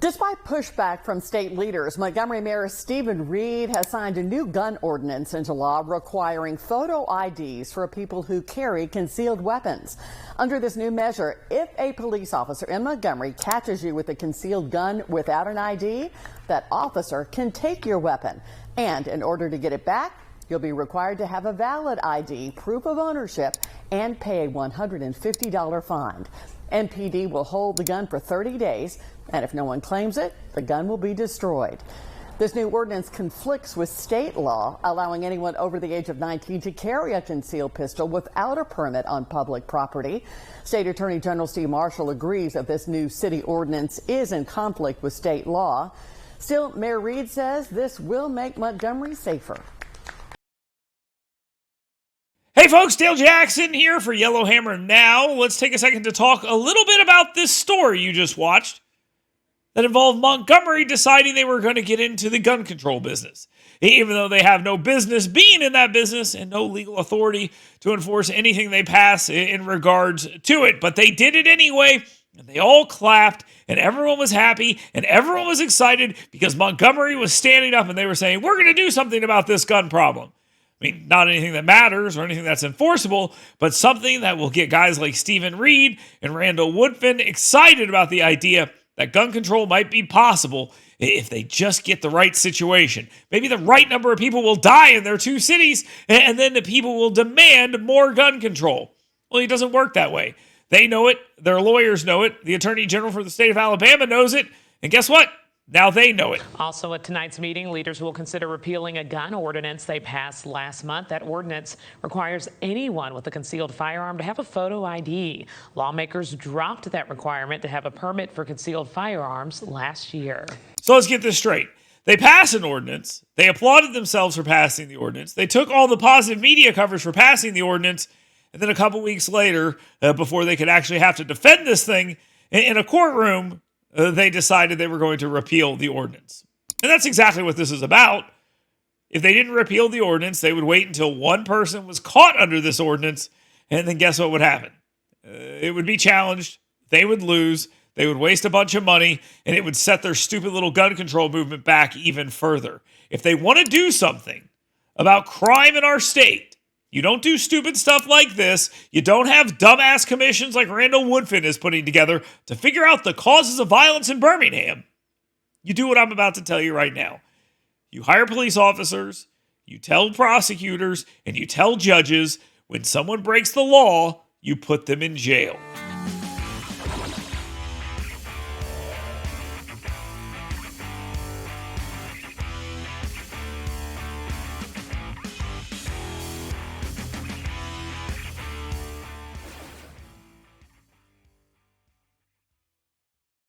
Despite pushback from state leaders, Montgomery Mayor Steven Reed has signed a new gun ordinance into law requiring photo IDs for people who carry concealed weapons. Under this new measure, if a police officer in Montgomery catches you with a concealed gun without an ID, that officer can take your weapon. And in order to get it back, you'll be required to have a valid ID, proof of ownership, and pay a $150 fine. MPD will hold the gun for 30 days, and if no one claims it, the gun will be destroyed. This new ordinance conflicts with state law, allowing anyone over the age of 19 to carry a concealed pistol without a permit on public property. State Attorney General Steve Marshall agrees that this new city ordinance is in conflict with state law. Still, Mayor Reed says this will make Montgomery safer. Hey folks, Dale Jackson here for Yellowhammer Now. Let's take a second to talk a little bit about this story you just watched that involved Montgomery deciding they were going to get into the gun control business, even though they have no business being in that business and no legal authority to enforce anything they pass in regards to it. But they did it anyway, and they all clapped, and everyone was happy, and everyone was excited because Montgomery was standing up and they were saying, we're going to do something about this gun problem. I mean, not anything that matters or anything that's enforceable, but something that will get guys like Steven Reed and Randall Woodfin excited about the idea that gun control might be possible if they just get the right situation. Maybe the right number of people will die in their two cities, and then the people will demand more gun control. Well, it doesn't work that way. They know it. Their lawyers know it. The Attorney General for the state of Alabama knows it. And guess what? Now they know it. Also at tonight's meeting, leaders will consider repealing a gun ordinance they passed last month. That ordinance requires anyone with a concealed firearm to have a photo ID. Lawmakers dropped that requirement to have a permit for concealed firearms last year. So let's get this straight. They passed an ordinance. They applauded themselves for passing the ordinance. They took all the positive media coverage for passing the ordinance. And then a couple weeks later, before they could actually have to defend this thing in a courtroom, they decided they were going to repeal the ordinance. And that's exactly what this is about. If they didn't repeal the ordinance, they would wait until one person was caught under this ordinance, and then guess what would happen? It would be challenged, they would lose, they would waste a bunch of money, and it would set their stupid little gun control movement back even further. If they want to do something about crime in our state, you don't do stupid stuff like this. You don't have dumbass commissions like Randall Woodfin is putting together to figure out the causes of violence in Birmingham. You do what I'm about to tell you right now. You hire police officers, you tell prosecutors, and you tell judges when someone breaks the law, you put them in jail.